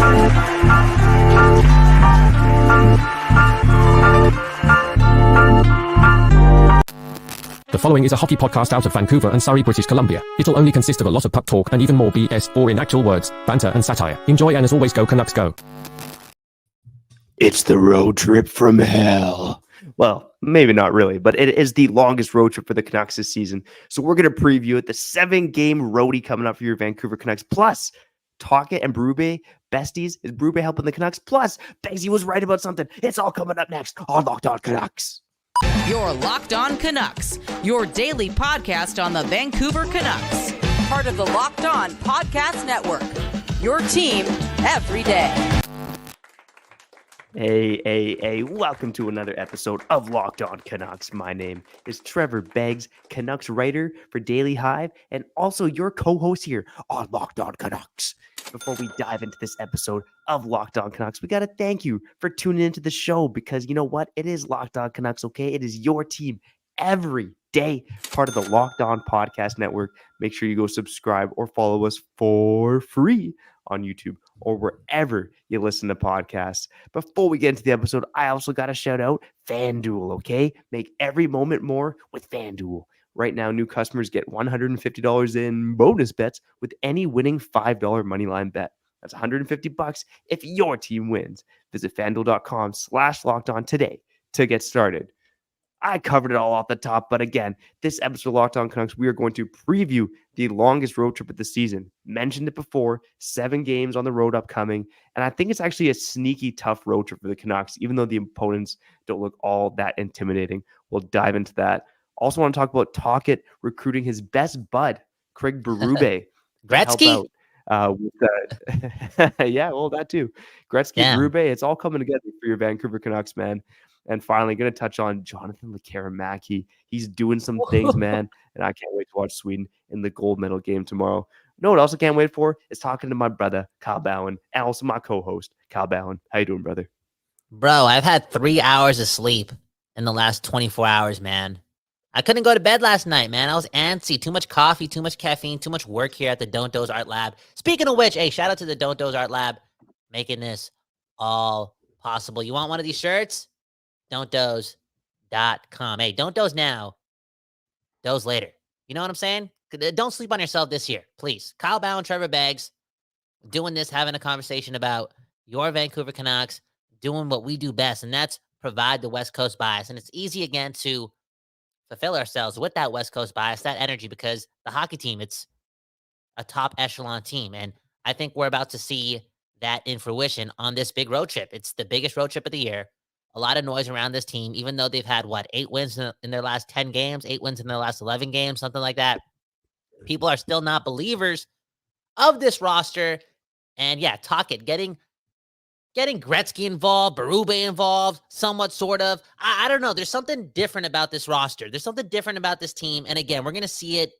The following is a hockey podcast out of Vancouver and Surrey, British Columbia. It'll only consist of a lot of puck talk and even more BS, or in actual words, banter and satire. Enjoy, and as always, go Canucks go. It's the road trip from hell. Well, maybe not really, but it is the longest road trip for the Canucks this season. So we're going to preview it, the 7-game roadie coming up for your Vancouver Canucks. Plus, Tocchet and Berube, besties. Is Berube helping the Canucks? Plus, Beggsy was right about something. It's all coming up next on Locked On Canucks. You're Locked On Canucks, your daily podcast on the Vancouver Canucks. Part of the Locked On Podcast Network, your team every day. Hey, welcome to another episode of Locked On Canucks. My name is Trevor Beggs, Canucks writer for Daily Hive, and also your co-host here on Locked On Canucks. Before we dive into this episode of Locked On Canucks, we got to thank you for tuning into the show, because you know what? It is Locked On Canucks, okay? It is your team every day, part of the Locked On Podcast Network. Make sure you go subscribe or follow us for free on YouTube or wherever you listen to podcasts. Before we get into the episode, I also got to shout out FanDuel, okay? Make every moment more with FanDuel. Right now, new customers get $150 in bonus bets with any winning $5 moneyline bet. That's $150 if your team wins. Visit FanDuel.com/LockedOn today to get started. I covered it all off the top, but again, this episode of Locked On Canucks, we are going to preview the longest road trip of the season. Mentioned it before, 7 games on the road upcoming, and I think it's actually a sneaky tough road trip for the Canucks, even though the opponents don't look all that intimidating. We'll dive into that. Also want to talk about Tocchet recruiting his best bud, Craig Berube. Gretzky? Yeah, well, that too. Gretzky, Berube, it's all coming together for your Vancouver Canucks, man. And finally, going to touch on Jonathan Lekkerimaki. He's doing some things, man, and I can't wait to watch Sweden in the gold medal game tomorrow. No, what I also can't wait for is talking to my brother, Kyle Bhawan, and also my co-host, Kyle Bhawan. How you doing, brother? Bro, I've had 3 hours of sleep in the last 24 hours, man. I couldn't go to bed last night, man. I was antsy. Too much coffee, too much caffeine, too much work here at the Don't Doze Art Lab. Speaking of which, hey, shout out to the Don't Doze Art Lab making this all possible. You want one of these shirts? Don'tDoze.com. Hey, don't doze now. Doze later. You know what I'm saying? Don't sleep on yourself this year, please. Kyle Bhawan, Trevor Beggs, doing this, having a conversation about your Vancouver Canucks, doing what we do best, and that's provide the West Coast bias. And it's easy, again, to fulfill ourselves with that West Coast bias, that energy, because the hockey team, it's a top echelon team. And I think we're about to see that in fruition on this big road trip. It's the biggest road trip of the year. A lot of noise around this team, even though they've had, 8 wins in their last 10 games, 8 wins in their last 11 games, something like that. People are still not believers of this roster. And yeah, Tocchet getting Gretzky involved, Berube involved, somewhat, sort of. I don't know. There's something different about this roster. There's something different about this team. And again, we're going to see it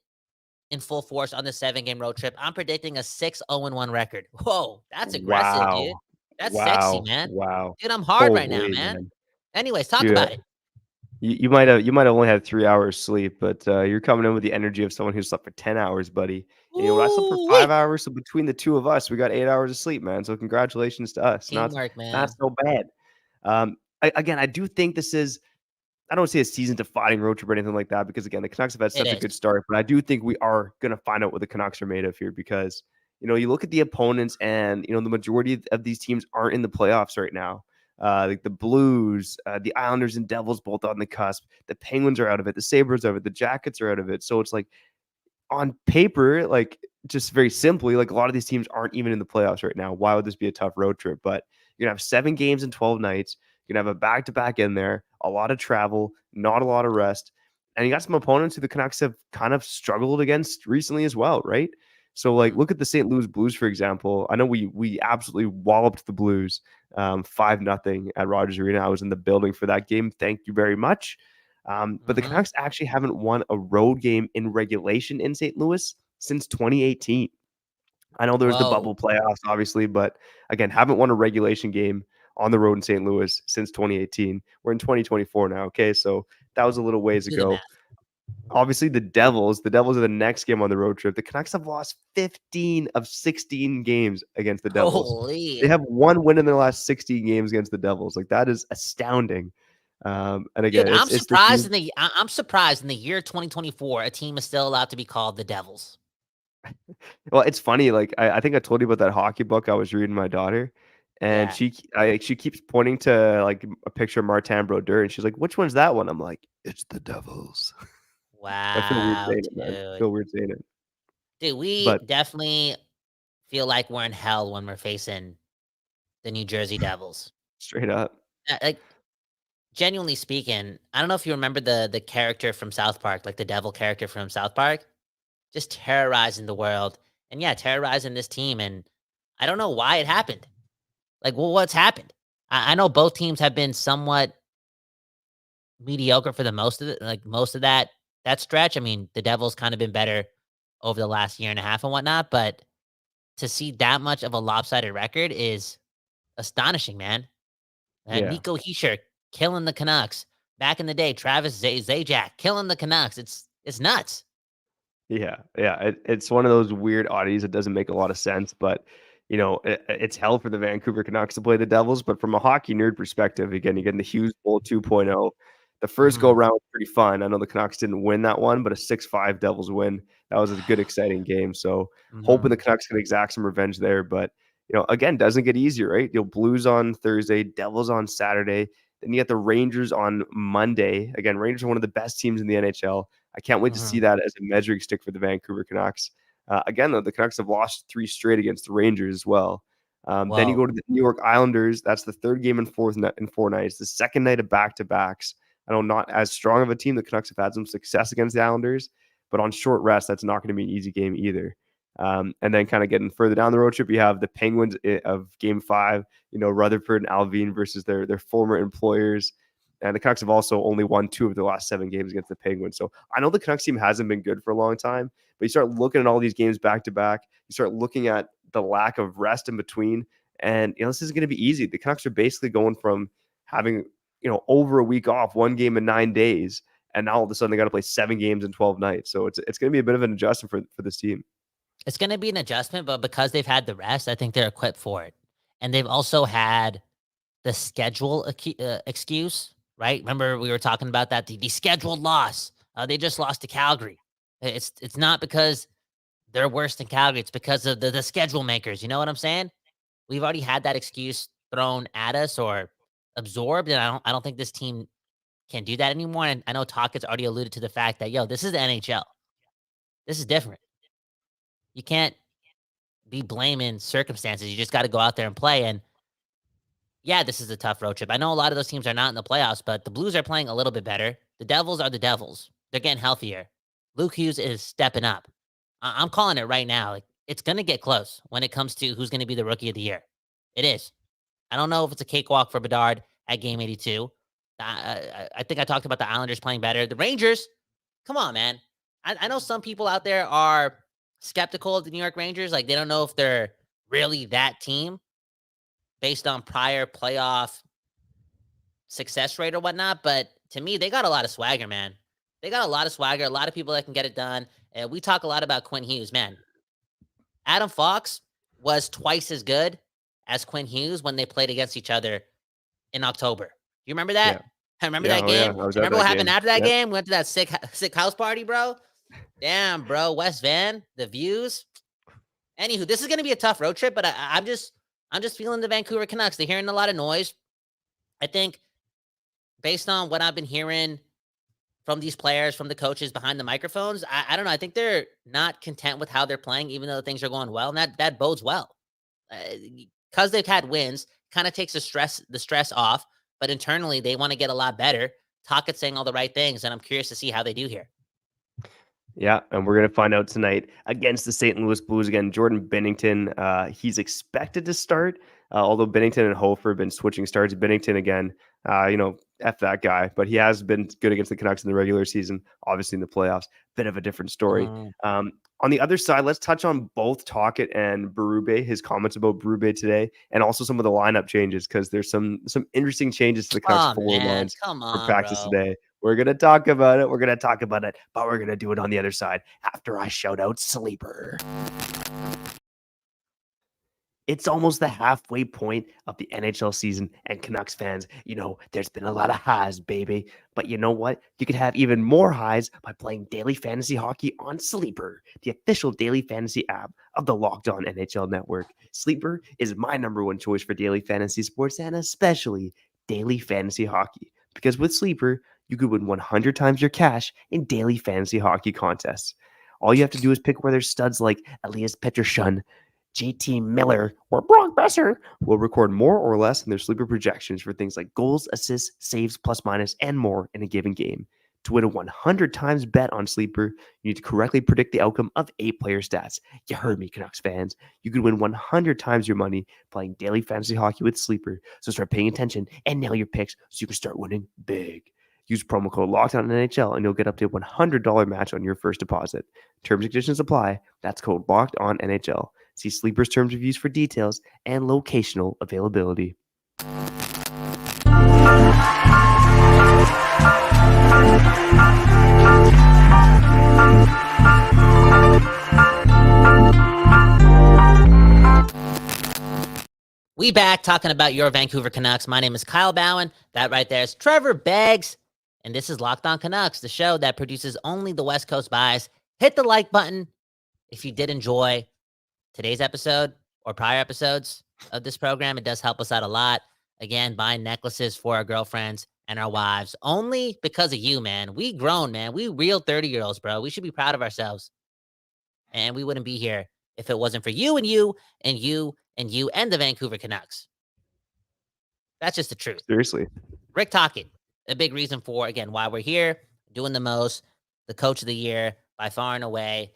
in full force on the 7-game road trip. I'm predicting a 6-0-1 record. Whoa, that's aggressive, dude. That's sexy, man. Wow. Dude, I'm hard right now, man. Anyways, talk about it. You might have only had 3 hours sleep, but you're coming in with the energy of someone who slept for 10 hours, buddy. You know, I slept for 5 hours, so between the two of us, we got 8 hours of sleep, man. So congratulations to us. Teamwork, man. Not so bad. I do think this is, I don't say a season-defining road trip or anything like that, because again, the Canucks have had such a good start, but I do think we are going to find out what the Canucks are made of here, because you know, you look at the opponents, and you know the majority of these teams aren't in the playoffs right now. Like the Blues, the Islanders and Devils both on the cusp. The Penguins are out of it. The Sabres are out of it. The Jackets are out of it. So it's like on paper, like just very simply, like a lot of these teams aren't even in the playoffs right now. Why would this be a tough road trip? But you're gonna have 7 games in 12 nights. You're gonna have a back-to-back in there, a lot of travel, not a lot of rest, and you got some opponents who the Canucks have kind of struggled against recently as well, right? So, like, look at the St. Louis Blues, for example. I know we absolutely walloped the Blues 5-0 at Rogers Arena. I was in the building for that game. Thank you very much. But the Canucks actually haven't won a road game in regulation in St. Louis since 2018. I know there was the bubble playoffs, obviously, but again, haven't won a regulation game on the road in St. Louis since 2018. We're in 2024 now, okay? So that was a little ways ago. obviously the Devils are the next game on the road trip. The Canucks have lost 15 of 16 games against the Devils. Holy. They have one win in their last 16 games against the Devils. Like, that is astounding. And again, Dude, it's the team. I'm surprised in the year 2024 a team is still allowed to be called the Devils. Well, it's funny. Like, I think I told you about that hockey book I was reading my daughter, and Yeah. she keeps pointing to like a picture of Martin Brodeur, and she's like, "Which one's that one?" I'm like, "It's the Devils." I feel weird Wow, saying it, man. I dude. feel weird saying it, Dude, we but definitely feel like we're in hell when we're facing the New Jersey Devils. straight up, Like, genuinely speaking, I don't know if you remember the character from South Park, like the devil character from South Park, just terrorizing the world, and yeah, terrorizing this team. And I don't know why it happened. Like, well, what's happened? I know both teams have been somewhat mediocre for the most of it, like most of that stretch. I mean, the Devils kind of been better over the last year and a half and whatnot, but to see that much of a lopsided record is astonishing, man. yeah. Nico Heischer killing the Canucks. Back in the day, Travis Zajac killing the Canucks. It's nuts. Yeah, yeah, it's one of those weird oddities that doesn't make a lot of sense, but it's hell for the Vancouver Canucks to play the Devils. But from a hockey nerd perspective, again, you get in the Hughes Bowl 2.0. The first go Mhm, round was pretty fun. I know the Canucks didn't win that one, but a 6-5 Devils win. That was a good, exciting game. So hoping mhm, the Canucks can exact some revenge there. But again, doesn't get easier, right? Blues on Thursday, Devils on Saturday. Then you get the Rangers on Monday. Again, Rangers are one of the best teams in the NHL. I can't wait to see mhm. that as a measuring stick for the Vancouver Canucks. Again, though, the Canucks have lost 3 straight against the Rangers as well. Then you Whoa. go to the New York Islanders. That's the third game in 4 nights. The second night of back-to-backs. I know not as strong of a team. The Canucks have had some success against the Islanders, but on short rest, that's not going to be an easy game either. And then kind of getting further down the road trip, you have the Penguins of Game 5. Rutherford and Alvin versus their former employers. And the Canucks have also only won 2 of the last 7 games against the Penguins. So I know the Canucks team hasn't been good for a long time, but you start looking at all these games back to back. You start looking at the lack of rest in between, and this is going to be easy. The Canucks are basically going from having over a week off, 1 game in 9 days, and now all of a sudden they got to play 7 games in 12 nights. So it's going to be a bit of an adjustment for this team. It's going to be an adjustment, but because they've had the rest, I think they're equipped for it. And they've also had the schedule excuse, right? Remember we were talking about that the scheduled loss. They just lost to Calgary. It's not because they're worse than Calgary. It's because of the schedule makers. You know what I'm saying? We've already had that excuse thrown at us or absorbed, and I don't think this team can do that anymore. And I know Tocchett's already alluded to the fact that this is the NHL. This is different. You can't be blaming circumstances. You just got to go out there and play. And yeah, this is a tough road trip. I know a lot of those teams are not in the playoffs, but the Blues are playing a little bit better. The Devils are the Devils. They're getting healthier. Luke Hughes is stepping up. I'm calling it right now. Like, it's going to get close when it comes to who's going to be the rookie of the year. It is. I don't know if it's a cakewalk for Bedard at game 82. I think I talked about the Islanders playing better. The Rangers, come on, man. I know some people out there are skeptical of the New York Rangers. Like, they don't know if they're really that team based on prior playoff success rate or whatnot. But to me, they got a lot of swagger, man. They got a lot of swagger, a lot of people that can get it done. And we talk a lot about Quinn Hughes, man. Adam Fox was twice as good as Quinn Hughes when they played against each other in October. You remember Yeah. that? I remember Yeah. that Oh, yeah. game. I was at Remember that what happened game. after that Yeah. game? We went to that sick house party, bro. Damn, bro. West Van, the views. Anywho, this is gonna be a tough road trip, but I'm just feeling the Vancouver Canucks. They're hearing a lot of noise. I think based on what I've been hearing from these players, from the coaches behind the microphones, I don't know. I think they're not content with how they're playing, even though things are going well, and that bodes well. Because they've had wins, kind of takes the stress off. But internally, they want to get a lot better. Tocchett's saying all the right things, and I'm curious to see how they do here. Yeah, and we're gonna find out tonight against the St. Louis Blues again. Jordan Binnington, he's expected to start, although Binnington and Hofer have been switching starts. Binnington again, F that guy, but he has been good against the Canucks in the regular season. Obviously in the playoffs, bit of a different story. Mhm. On the other side, let's touch on both Tocchet and Berube, his comments about Berube today, and also some of the lineup changes because there's some interesting changes to the Canucks Oh forward man, lines come for on, practice bro. today. We're going to talk about it. We're going to talk about it, but we're going to do it on the other side after I shout out Sleeper. It's almost the halfway point of the NHL season, and Canucks fans, there's been a lot of highs, baby. But you know what? You could have even more highs by playing daily fantasy hockey on Sleeper, the official daily fantasy app of the Locked On NHL Network. Sleeper is my number one choice for daily fantasy sports and especially daily fantasy hockey. Because with Sleeper, you could win 100 times your cash in daily fantasy hockey contests. All you have to do is pick whether studs like Elias Pettersson, JT Miller, or Brock Besser will record more or less in their Sleeper projections for things like goals, assists, saves, plus minus, and more in a given game. To win a 100 times bet on Sleeper, you need to correctly predict the outcome of 8 player stats. You heard me, Canucks fans. You could win 100 times your money playing daily fantasy hockey with Sleeper. So start paying attention and nail your picks so you can start winning big. Use promo code LOCKEDONNHL and you'll get up to a $100 match on your first deposit. Terms and conditions apply. That's code LOCKEDONNHL. See Sleeper's terms of use for details and locational availability. We back talking about your Vancouver Canucks. My name is Kyle Bhawan. That right there is Trevor Beggs. And this is Locked On Canucks, the show that produces only the West Coast buys. Hit the like button if you did enjoy today's episode or prior episodes of this program. It does help us out a lot. Again, buying necklaces for our girlfriends and our wives only because of you, man. We grown, man. We real 30-year-olds, bro. We should be proud of ourselves. And we wouldn't be here if it wasn't for you and you and you and you and the Vancouver Canucks. That's just the truth. Seriously. Rick Tocchet, a big reason for, again, why we're here, doing the most, the coach of the year by far and away,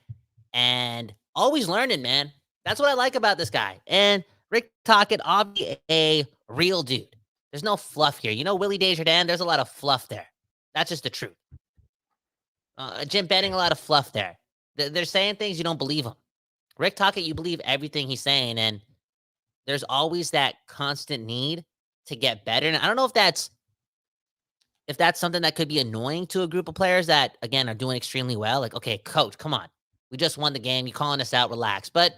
and always learning, man. That's what I like about this guy. And Rick Tocchet, obviously a real dude. There's no fluff here. You know, Willie Desjardins, there's a lot of fluff there. That's just the truth. Jim Benning, a lot of fluff there. They're saying things, you don't believe them. Rick Tocchet, you believe everything he's saying, and there's always that constant need to get better. And I don't know if that's something that could be annoying to a group of players that, again, are doing extremely well. Like, okay, coach, come on. We just won the game. You calling us out, relax. But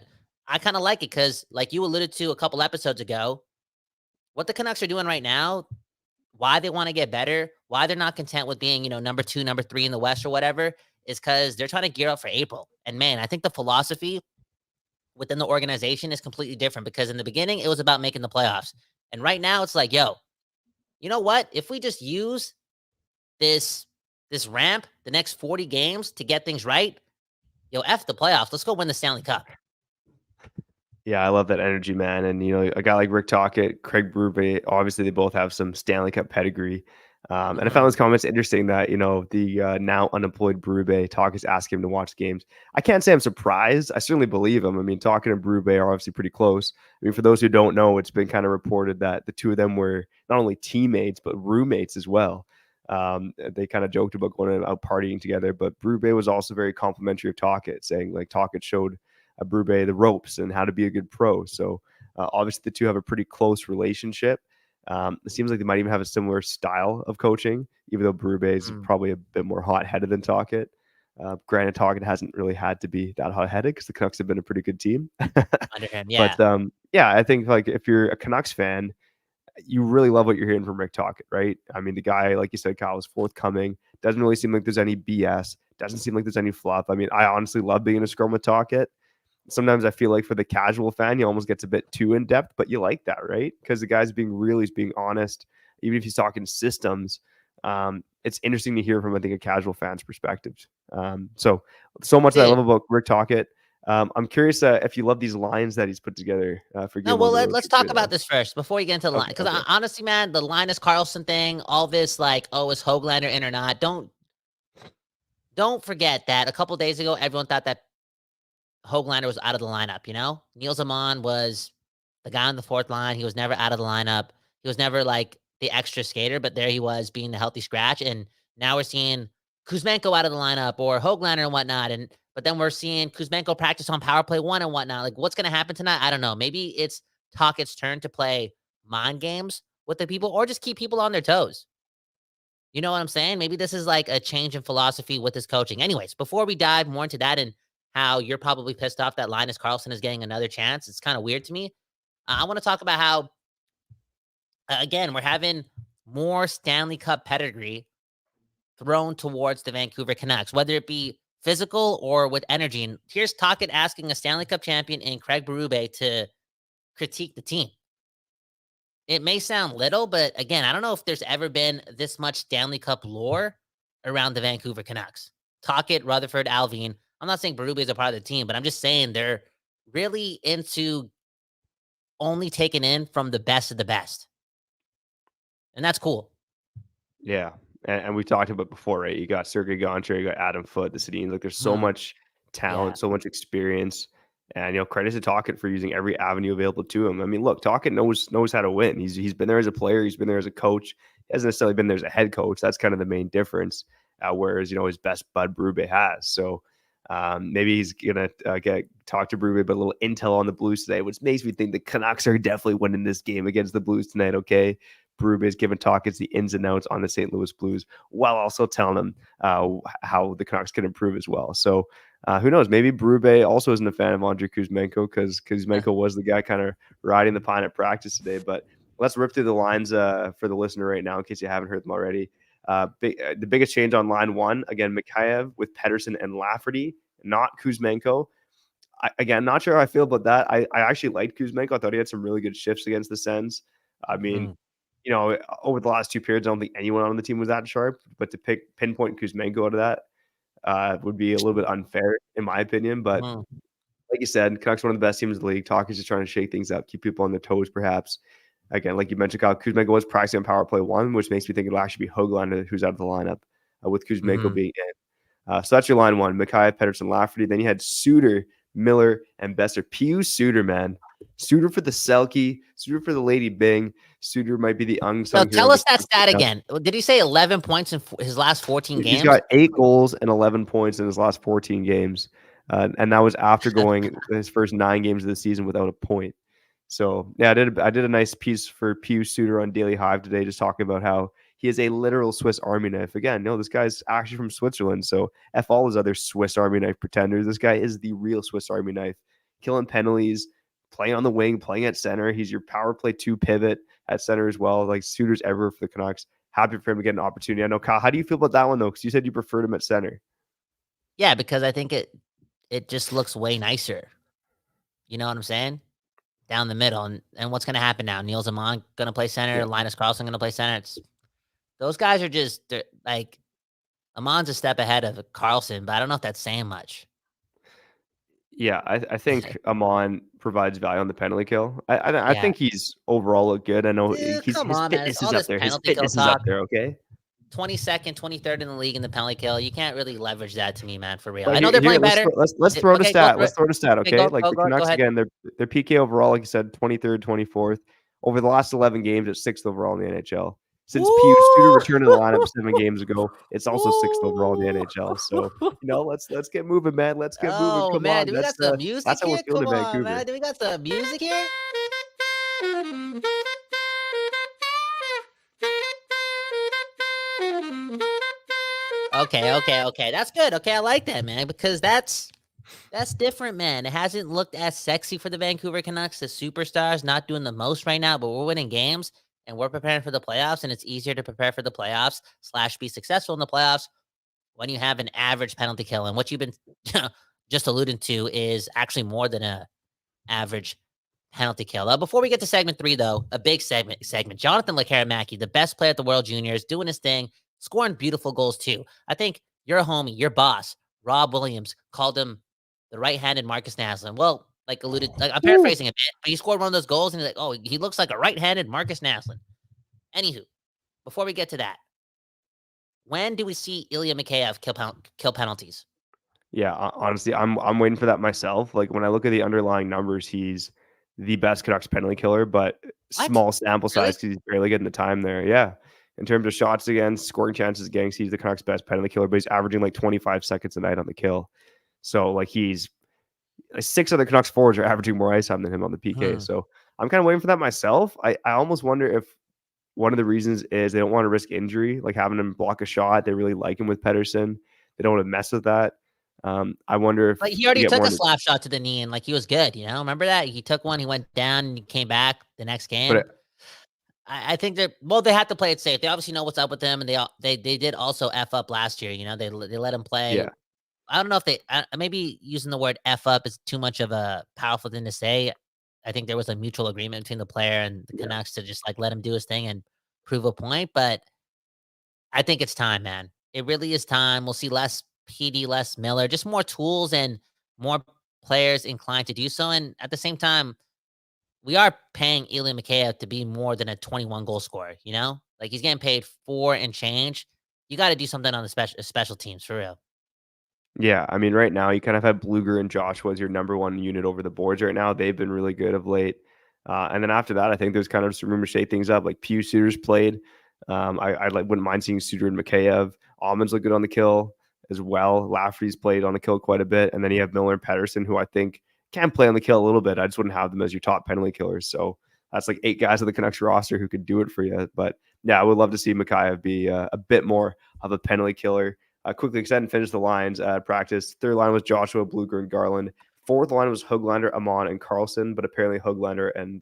I kind of like it because, like you alluded to a couple episodes ago, what the Canucks are doing right now, why they want to get better, why they're not content with being, number 2, number 3 in the West or whatever, is because they're trying to gear up for April. And man, I think the philosophy within the organization is completely different because in the beginning, it was about making the playoffs. And right now it's like, yo, you know what? If we just use this ramp, the next 40 games to get things right, yo, F the playoffs. Let's go win the Stanley Cup. Yeah, I love that energy, man. And, a guy like Rick Tocchet, Craig Berube, obviously they both have some Stanley Cup pedigree. And I found those comments interesting that, the now unemployed Berube, Tocchet's asking him to watch games. I can't say I'm surprised. I certainly believe him. I mean, Tocchet and Berube are obviously pretty close. I mean, for those who don't know, it's been kind of reported that the two of them were not only teammates, but roommates as well. They kind of joked about going out partying together, but Berube was also very complimentary of Tocchet, saying like Tocchet showed Berube the ropes and how to be a good pro. So obviously the two have a pretty close relationship. It seems like they might even have a similar style of coaching, even though Berube is probably a bit more hot-headed than Tocchet. Granted, Tocchet hasn't really had to be that hot-headed because the Canucks have been a pretty good team. Under him, yeah. But I think like if you're a Canucks fan, you really love what you're hearing from Rick Tocchet, right? I mean, the guy, like you said, Kyle, is forthcoming. Doesn't really seem like there's any BS. Doesn't seem like there's any fluff. I mean, I honestly love being in a scrum with Tocchet. Sometimes I feel like for the casual fan, he almost gets a bit too in depth, but you like that, right? Because the guy's being real, he's being honest. Even if he's talking systems, it's interesting to hear from, I think, a casual fan's perspective. So much that I love about Rick Tocchet. I'm curious if you love these lines that he's put together for. No, well, let's talk about this first before you get into the line. Because honestly, man, the Linus Karlsson thing, all this like, oh, is Höglander in or not? Don't forget that a couple days ago, everyone thought that Höglander was out of the lineup. Niels Amon was the guy on the fourth line. He was never out of the lineup. He was never like the extra skater, but there he was being the healthy scratch. And now we're seeing Kuzmenko out of the lineup or Höglander and whatnot. But then we're seeing Kuzmenko practice on power play 1 and whatnot. Like, what's going to happen tonight? I don't know. Maybe it's Tocchet's turn to play mind games with the people or just keep people on their toes. You know what I'm saying? Maybe this is like a change in philosophy with his coaching. Anyways, before we dive more into that and how you're probably pissed off that Linus Karlsson is getting another chance, it's kind of weird to me. I want to talk about how, again, we're having more Stanley Cup pedigree thrown towards the Vancouver Canucks, whether it be physical or with energy. And here's Tocchet asking a Stanley Cup champion in Craig Berube to critique the team. It may sound little, but again, I don't know if there's ever been this much Stanley Cup lore around the Vancouver Canucks. Tocchet, Rutherford, Alvin. I'm not saying Berube is a part of the team, but I'm just saying they're really into only taking in from the best of the best. And that's cool. Yeah. And we talked about before, right? You got Sergei Gonchar, you got Adam Foote, the Sedins. Like, there's so much talent, so much experience. And, credit to Tocchet for using every avenue available to him. I mean, look, Tocchet knows how to win. He's been there as a player. He's been there as a coach. He hasn't necessarily been there as a head coach. That's kind of the main difference. Whereas, his best bud Berube has. So maybe he's going to talk to Berube about a little intel on the Blues today, which makes me think the Canucks are definitely winning this game against the Blues tonight, okay? Berube is giving Tocchet the ins and outs on the St. Louis Blues while also telling them how the Canucks can improve as well. So who knows? Maybe Berube also isn't a fan of Andrei Kuzmenko because Kuzmenko was the guy kind of riding the pine at practice today. But let's rip through the lines for the listener right now in case you haven't heard them already. The biggest change on line one, again, Mikheyev with Pettersson and Lafferty, not Kuzmenko. Again, not sure how I feel about that. I actually liked Kuzmenko. I thought he had some really good shifts against the Sens. I mean, over the last two periods, I don't think anyone on the team was that sharp. But to pinpoint Kuzmenko out of that would be a little bit unfair, in my opinion. But like you said, Canucks one of the best teams in the league. Tocchet's just trying to shake things up, keep people on their toes, perhaps. Again, like you mentioned, Kyle, Kuzmenko was practicing on power play 1, which makes me think it'll actually be Höglander who's out of the lineup, with Kuzmenko being in. So that's your line 1, Mikheyev, Pettersson, Lafferty. Then you had Suter, Miller, and Besser. Pius Suter, man. Suter for the Selke, Suter for the Lady Bing. Suter might be the unsung hero. Tell us that stat again. Did he say 11 points in his last 14 games? He's got 8 goals and 11 points in his last 14 games. And that was after going his first 9 games of the season without a point. So, yeah, I did a nice piece for Pius Suter on Daily Hive today, just talking about how he is a literal Swiss Army knife. Again, no, this guy's actually from Switzerland. So, F all his other Swiss Army knife pretenders. This guy is the real Swiss Army knife, killing penalties, playing on the wing, playing at center. He's your power play 2 pivot at center as well. Like, Suter's ever for the Canucks. Happy for him to get an opportunity. I know, Kyle, how do you feel about that one, though? Because you said you preferred him at center. Yeah, because I think it just looks way nicer. You know what I'm saying? Down the middle. And what's going to happen now? Niels Amon going to play center. Yeah. Linus Karlsson going to play center. Those guys are just like, Amon's a step ahead of Karlsson, but I don't know if that's saying much. Yeah, I think Amon provides value on the penalty kill. I think he's overall look good. I know his fitness is up there. His fitness is up there, okay? 22nd, 23rd in the league in the penalty kill. You can't really leverage that to me, man, for real. I know they're playing better. Let's throw the stat. Let's throw the stat, okay? The Canucks, again, their PK overall, like you said, 23rd, 24th. Over the last 11 games, it's 6th overall in the NHL. Since Pius Suter returned to the lineup 7 games ago, it's also 6th overall in the NHL. So, let's get moving, man. Let's get moving. Come on. Do we got some music that's here? How we're feeling in Vancouver. Man. Do we got some music here? Okay. That's good. Okay, I like that, man, because that's different, man. It hasn't looked as sexy for the Vancouver Canucks. The superstars not doing the most right now, but we're winning games and we're preparing for the playoffs, and it's easier to prepare for the playoffs / be successful in the playoffs when you have an average penalty kill. And what you've been just alluding to is actually more than a average penalty kill. Before we get to segment 3, though, a big segment. Jonathan Lekkerimaki, the best player at the World Juniors, doing his thing, scoring beautiful goals too. I think your homie, your boss, Rob Williams, called him the right-handed Marcus Naslund. Well, I'm paraphrasing a bit, but he scored one of those goals, and he's like, oh, he looks like a right-handed Marcus Naslund. Anywho, before we get to that, when do we see Ilya Mikheyev kill penalties? Yeah, honestly, I'm waiting for that myself. Like, when I look at the underlying numbers, he's the best Canucks penalty killer, but small sample size because he's barely getting the time there. Yeah. In terms of shots against, scoring chances against, he's the Canucks' best penalty killer, but he's averaging like 25 seconds a night on the kill. So, like, he's 6 other Canucks forwards are averaging more ice time than him on the PK. So I'm kind of waiting for that myself. I almost wonder if one of the reasons is they don't want to risk injury, like having him block a shot. They really like him with Pettersson. They don't want to mess with that. I wonder if Like he we already get took more a slap shot to the knee and like he was good, remember that? He took one, he went down and he came back the next game. But I think they have to play it safe. They obviously know what's up with him, and they did also F up last year. They let him play. yeah, I don't know if maybe using the word F up is too much of a powerful thing to say. I think there was a mutual agreement between the player and the Canucks to just like let him do his thing and prove a point. But I think it's time, man. It really is time. We'll see less PD, less Miller, just more tools and more players inclined to do so. And at the same time, we are paying Ilya Mikheyev to be more than a 21 goal scorer, Like he's getting paid 4 and change. You got to do something on the special teams for real. yeah. I mean, right now you kind of have Bluger and Joshua as your number one unit over the boards right now. They've been really good of late. And then after that, I think there's kind of some rumors shake things up. Like Pew Suter's played. I wouldn't mind seeing Suter and Mikheyev. Almonds look good on the kill as well. Lafferty's played on the kill quite a bit. And then you have Miller and Pettersson, who I think can play on the kill a little bit. I just wouldn't have them as your top penalty killers. So that's like 8 guys on the Canucks roster who could do it for you. But yeah, I would love to see Mikheyev be a bit more of a penalty killer. Quickly extend and finish the lines at practice. Third line was Joshua, Bluger, and Garland. Fourth line was Höglander, Amon, and Carlson. But apparently Höglander and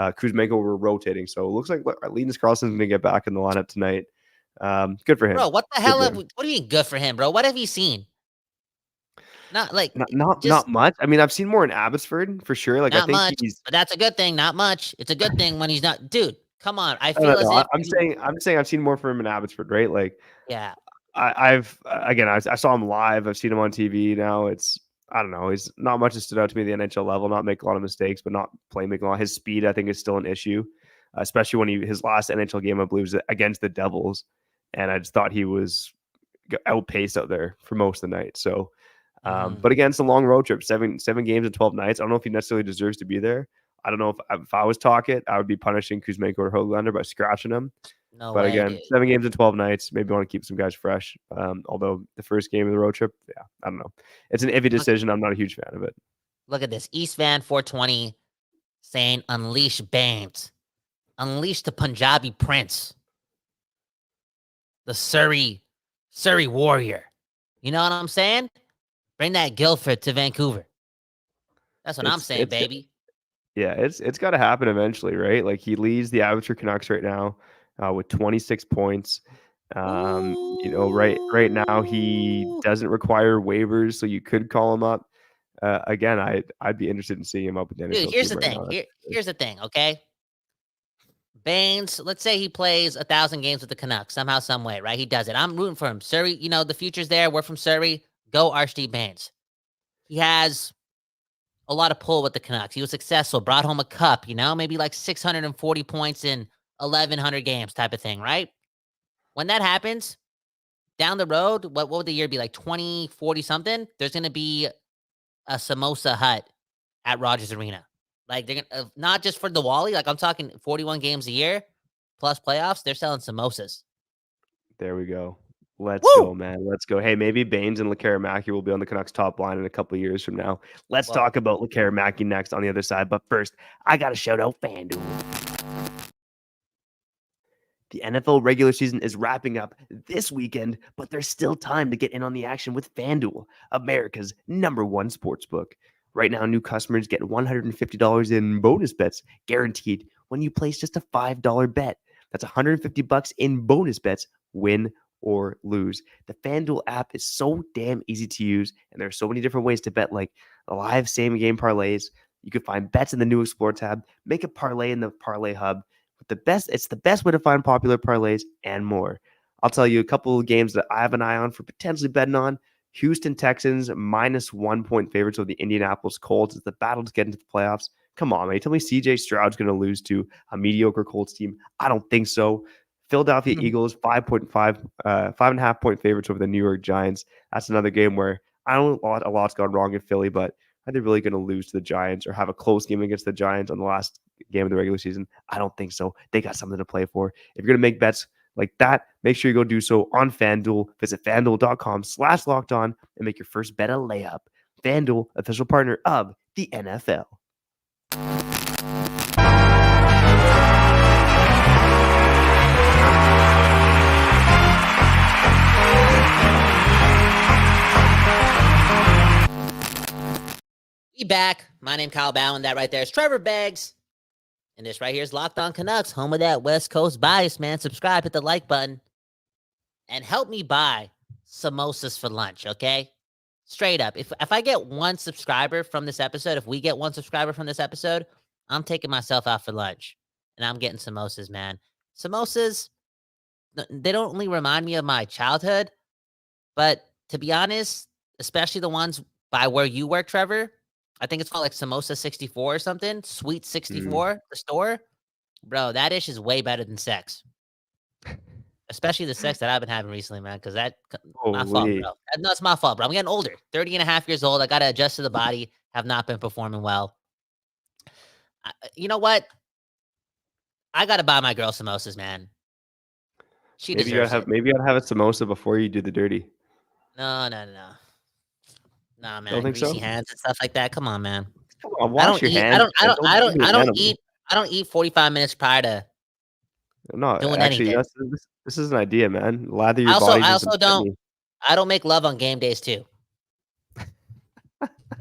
Kuzmenko were rotating. So it looks like Linus Carlson's going to get back in the lineup tonight. Good for him. Bro, what the hell? What do you mean good for him, bro? What have you seen? Not much. I mean, I've seen more in Abbotsford for sure. Like I think much, but that's a good thing. Not much. It's a good thing when he's not. Dude, come on. I feel I'm saying I've seen more from him in Abbotsford, right? Like, yeah. I saw him live. I've seen him on TV now. I don't know. He's not much that stood out to me at the NHL level. Not make a lot of mistakes, but not playmaking a lot. His speed, I think, is still an issue, especially when his last NHL game, I believe, was against the Devils, and I just thought he was outpaced out there for most of the night. So. But again, it's a long road trip, seven games in 12 nights. I don't know if he necessarily deserves to be there. I don't know if I was Tocchet, I would be punishing Kuzmenko or Höglander by scratching him. No but way, again, dude. 7 games in 12 nights. Maybe want to keep some guys fresh. Although the first game of the road trip, yeah, I don't know. It's an iffy decision. I'm not a huge fan of it. Look at this. East Van 420 saying unleash Baines. Unleash the Punjabi Prince. The Surrey Warrior. You know what I'm saying? Bring that Guilford to Vancouver. That's what I'm saying, baby. Yeah, it's got to happen eventually, right? Like he leads the Abbotsford Canucks right now with 26 points. Right now he doesn't require waivers, so you could call him up. Again, I'd be interested in seeing him up with the NHL. Dude, here's the thing. Here's the thing, okay? Baines, let's say he plays 1,000 games with the Canucks somehow, some way, right? He does it. I'm rooting for him. Surrey, the future's there. We're from Surrey. Go Archie Baines. He has a lot of pull with the Canucks. He was successful, brought home a cup, maybe like 640 points in 1,100 games type of thing, right? When that happens, down the road, what would the year be like 20, 40 something? There's going to be a samosa hut at Rogers Arena. Like they're going to, not just for the Wally, like I'm talking 41 games a year plus playoffs, they're selling samosas. There we go. Let's go, man. Let's go. Hey, maybe Baines and Lekkerimaki will be on the Canucks top line in a couple of years from now. Let's talk about Lekkerimaki next on the other side. But first, I got to shout out FanDuel. The NFL regular season is wrapping up this weekend, but there's still time to get in on the action with FanDuel, America's #1 sportsbook. Right now, new customers get $150 in bonus bets guaranteed when you place just a $5 bet. That's $150 in bonus bets, win or lose. The FanDuel app is so damn easy to use, and there are so many different ways to bet, like live same-game parlays. You can find bets in the new Explore tab, make a parlay in the Parlay Hub. It's the best way to find popular parlays and more. I'll tell you a couple of games that I have an eye on for potentially betting on. Houston Texans -1 point favorites of the Indianapolis Colts as the battle to get into the playoffs. Come on, man. You tell me CJ Stroud's going to lose to a mediocre Colts team? I don't think so. Philadelphia Eagles 5.5 point favorites over the New York Giants. That's another game where I don't know a lot's gone wrong in Philly, but are they really going to lose to the Giants or have a close game against the Giants on the last game of the regular season? I don't think so. They got something to play for. If you're going to make bets like that, make sure you go do so on FanDuel. Visit FanDuel.com/lockedon and make your first bet a layup. FanDuel, official partner of the NFL. back. My name Kyle Bhawan. That right there is Trevor Beggs. And this right here is Locked On Canucks, home of that West Coast bias, man. Subscribe, hit the like button, and help me buy samosas for lunch, okay? Straight up. If I get one subscriber from this episode, if we get one subscriber from this episode, I'm taking myself out for lunch. And I'm getting samosas, man. Samosas, they don't only remind me of my childhood, but to be honest, especially the ones by where you work, Trevor, I think it's called like Samosa 64 or something. Sweet 64, the store. Bro, that dish is way better than sex. Especially the sex that I've been having recently, man, because my fault, bro. No, it's my fault, bro. I'm getting older. 30 and a half years old. I got to adjust to the body. Have not been performing well. You know what? I got to buy my girl samosas, man. She deserves it. Maybe you gotta have a samosa before you do the dirty. No. Nah, man. Don't think Greasy so? hands and stuff like that. Come on, man. Come on, wash your hands. I don't eat 45 minutes prior to doing anything. This is an idea, man. Lather your body. I don't make love on game days too.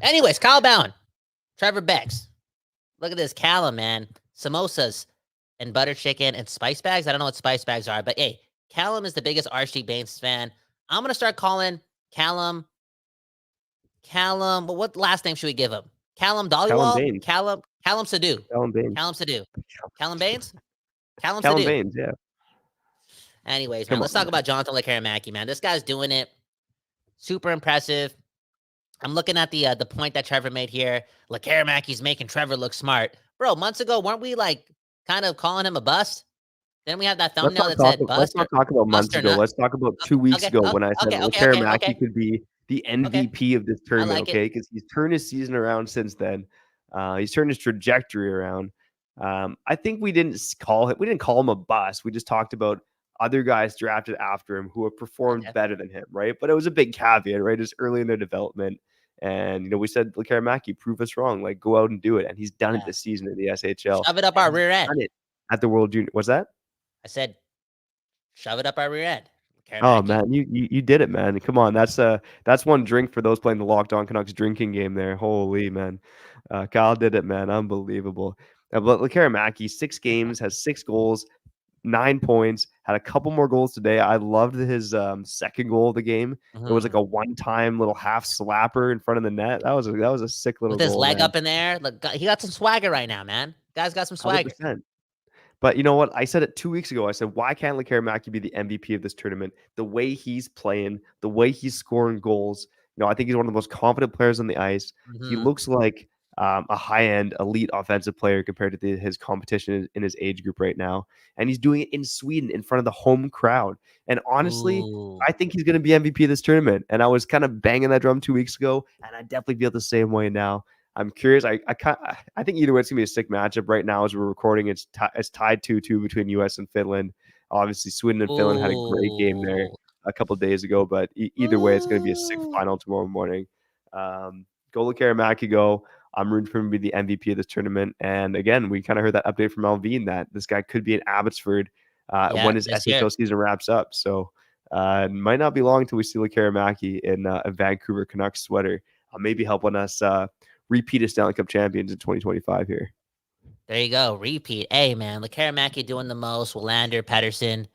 Anyways, Kyle Bhawan, Trevor Beggs. Look at this Callum, man. Samosas and butter chicken and spice bags. I don't know what spice bags are, but hey, Callum is the biggest Archie Baines fan. I'm gonna start calling Callum. But what last name should we give him? Callum Dollywall? Callum Sadu. Callum Baines. Callum Baines? Callum Baines, yeah. Anyways, man, let's talk about Jonathan Lekkerimaki, man. This guy's doing it. Super impressive. I'm looking at the point that Trevor made here. Lekkerimiki's making Trevor look smart. Bro, months ago, weren't we like kind of calling him a bust? Then we have that thumbnail that said bust. Let's not talk about months ago. Let's talk about 2 weeks ago when I said Lekkerimaki could be the MVP of this tournament, okay? Because he's turned his season around since then. He's turned his trajectory around. I think we didn't call him a bust. We just talked about other guys drafted after him who have performed better than him, right? But it was a big caveat, right? Just early in their development. And, we said, Lekkerimaki, prove us wrong. Like, go out and do it. And he's done it this season in the SHL. Shove it up our rear end. Done it at the World Junior. What's that? I said, shove it up our rear end. Oh man, you did it, man. Come on, that's one drink for those playing the Locked On Canucks drinking game there. Holy man, Kyle did it, man. Unbelievable. But Lekkerimaki, 6 games, has 6 goals, 9 points. Had a couple more goals today. I loved his second goal of the game. It was like a one-time little half slapper in front of the net. That was a sick little. With his goal, leg man. Up in there, look, he got some swagger right now, man. Guy's got some swagger. 100%. But you know what? I said it 2 weeks ago. I said, why can't Lekkerimaki be the MVP of this tournament? The way he's playing, the way he's scoring goals. I think he's one of the most confident players on the ice. He looks like a high-end, elite offensive player compared to his competition in his age group right now. And he's doing it in Sweden in front of the home crowd. And honestly, I think he's going to be MVP of this tournament. And I was kind of banging that drum 2 weeks ago, and I definitely feel the same way now. I'm curious. I think either way it's gonna be a sick matchup. Right now, as we're recording, it's tied 2-2 between U.S. and Finland. Obviously, Sweden and Finland had a great game there a couple of days ago. But either way, it's gonna be a sick final tomorrow morning. Go Lekkerimaki, go. I'm rooting for him to be the MVP of this tournament. And again, we kind of heard that update from Alvin that this guy could be in Abbotsford when his SHL season wraps up. So it might not be long until we see Lekkerimaki in a Vancouver Canucks sweater. Maybe helping us repeat as Stanley Cup champions in 2025 here. There you go. Repeat. Hey, man. Lekkerimaki doing the most. Willander, Pettersson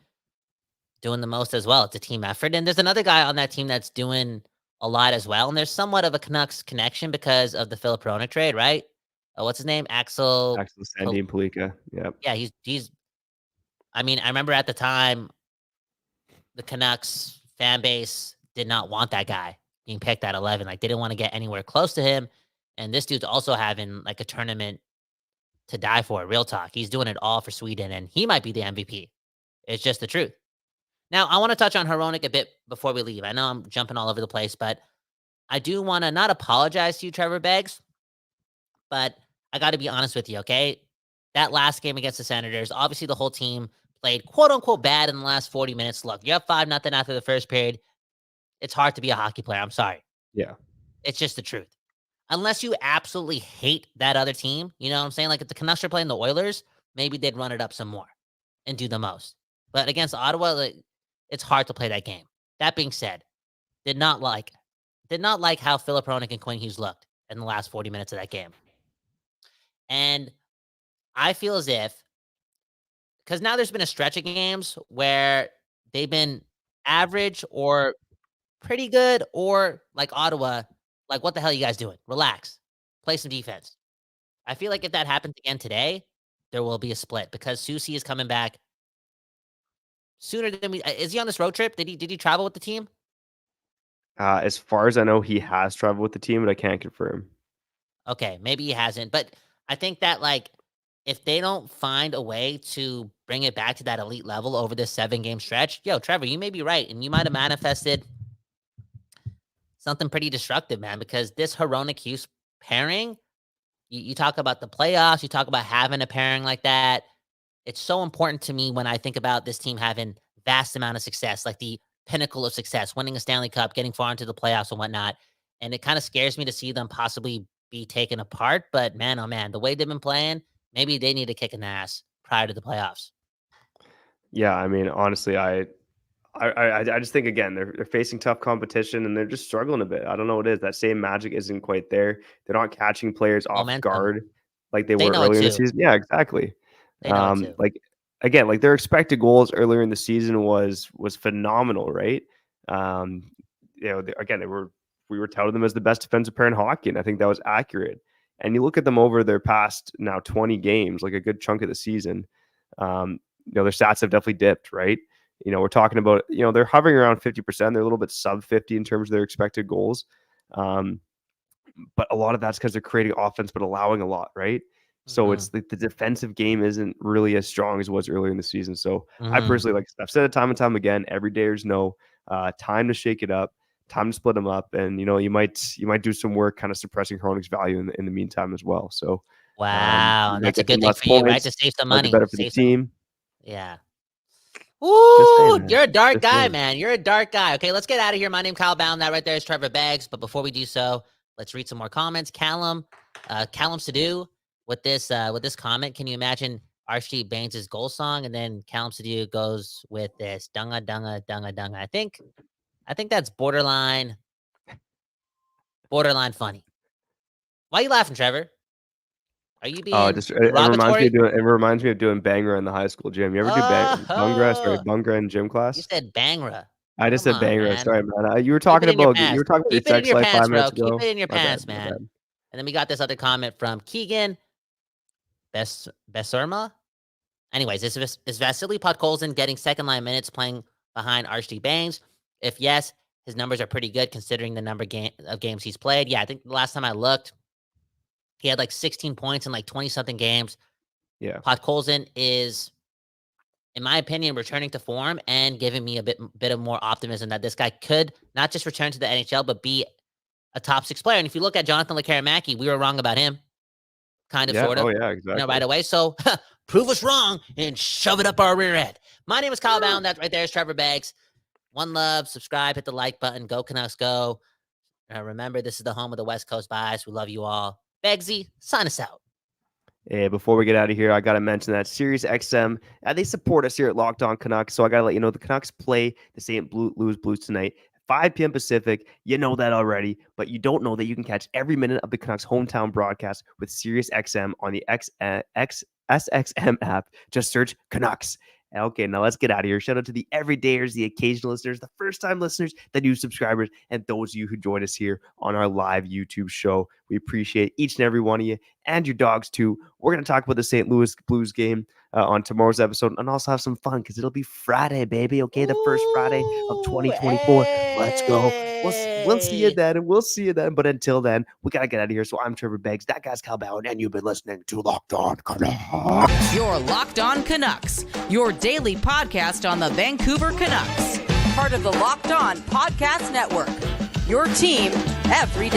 doing the most as well. It's a team effort. And there's another guy on that team that's doing a lot as well. And there's somewhat of a Canucks connection because of the Filip Hronek trade, right? What's his name? Axel Sandin Palika. Yep. Yeah, he's I mean, I remember at the time the Canucks fan base did not want that guy being picked at 11. Like, they didn't want to get anywhere close to him. And this dude's also having like a tournament to die for. Real talk. He's doing it all for Sweden, and he might be the MVP. It's just the truth. Now, I want to touch on Hronek a bit before we leave. I know I'm jumping all over the place, but I do want to not apologize to you, Trevor Beggs, but I got to be honest with you, okay? That last game against the Senators, obviously the whole team played quote-unquote bad in the last 40 minutes. Look, you're up 5-0 after the first period. It's hard to be a hockey player. I'm sorry. Yeah. It's just the truth. Unless you absolutely hate that other team, you know what I'm saying? Like if the Canucks are playing the Oilers, maybe they'd run it up some more and do the most. But against Ottawa, it's hard to play that game. That being said, did not like how Filip Hronek and Quinn Hughes looked. in the last 40 minutes of that game. And I feel as if, because now there's been a stretch of games where they've been average or pretty good, or like Ottawa, like, what the hell are you guys doing? Relax. Play some defense. I feel like if that happens again today, there will be a split because Susie is coming back sooner than we. Is he on this road trip? Did he travel with the team? As far as I know, he has traveled with the team, but I can't confirm. Okay, maybe he hasn't. But I think that, like, if they don't find a way to bring it back to that elite level over this 7-game stretch, Trevor, you may be right. And you might have manifested something pretty destructive, man, because this Hronek Hughes pairing, you talk about the playoffs, you talk about having a pairing like that. It's so important to me when I think about this team having vast amount of success, like the pinnacle of success, winning a Stanley Cup, getting far into the playoffs and whatnot. And it kind of scares me to see them possibly be taken apart. But man, oh man, the way they've been playing, maybe they need to kick an ass prior to the playoffs. Yeah, I mean, honestly, I just think, again, they're facing tough competition and they're just struggling a bit. I don't know what it is. That same magic isn't quite there. They're not catching players off guard like they were earlier in the season. Yeah, exactly. Like, again, like their expected goals earlier in the season was phenomenal, right? We were touting them as the best defensive pair in hockey, and I think that was accurate. And you look at them over their past now 20 games, like a good chunk of the season. Their stats have definitely dipped, right? We're talking about, they're hovering around 50%. They're a little bit sub 50 in terms of their expected goals. But a lot of that's because they're creating offense, but allowing a lot, right? So it's like the defensive game isn't really as strong as it was earlier in the season. So I personally, like I've said it time and time again, every day there's time to shake it up, time to split them up. And, you might do some work kind of suppressing Hronek's value in the meantime as well. So, wow. That's a good thing for you, right? To save some money. Better for the team. Yeah. Ooh, you're a dark guy, man. You're a dark guy. Okay, let's get out of here. My name's Kyle Bound. That right there is Trevor Beggs. But before we do so, let's read some more comments. Callum Sadu with this comment. Can you imagine Archie Baines' goal song? And then Callum Sadu goes with this dunga dunga dunga dunga. I think that's borderline funny. Why are you laughing, Trevor? Are you being it reminds me of doing Bangra in the high school gym. You ever do Bungra in gym class? You said Bangra. I just said Bangra. Man. Sorry, man. You were talking about your sex life 5 minutes ago. Keep it in your pants, man. And then we got this other comment from Keegan Besurma. Anyways, is Vasily Podkolzin getting second line minutes playing behind Archie Baines? If yes, his numbers are pretty good considering the number of games he's played. Yeah, I think the last time I looked, he had like 16 points in like 20-something games. Yeah. Podkolzin is, in my opinion, returning to form and giving me a bit of more optimism that this guy could not just return to the NHL, but be a top 6 player. And if you look at Jonathan Lekkerimaki, we were wrong about him. Kind of, sort of. Oh, yeah, exactly. Right away. So prove us wrong and shove it up our rear end. My name is Kyle Bound. That right there is Trevor Beggs. One love, subscribe, hit the like button. Go Canucks, go. Remember, this is the home of the West Coast bias. We love you all. Beggsy, sign us out. Yeah, before we get out of here, I got to mention that SiriusXM, they support us here at Locked On Canucks. So I got to let you know the Canucks play the St. Louis Blues tonight, 5 p.m. Pacific. You know that already, but you don't know that you can catch every minute of the Canucks hometown broadcast with SiriusXM on the SXM app. Just search Canucks. Okay, now let's get out of here. Shout out to the everydayers, the occasional listeners, the first-time listeners, the new subscribers, and those of you who join us here on our live YouTube show. We appreciate each and every one of you and your dogs, too. We're going to talk about the St. Louis Blues game on tomorrow's episode and also have some fun because it'll be Friday, baby. Okay, the first Friday of 2024. Hey. Let's go. We'll see you then. But until then, we got to get out of here. So I'm Trevor Beggs. That guy's Kyle Bowen, and you've been listening to Locked On Canucks. You're Locked On Canucks, your daily podcast on the Vancouver Canucks. Part of the Locked On Podcast Network, your team every day.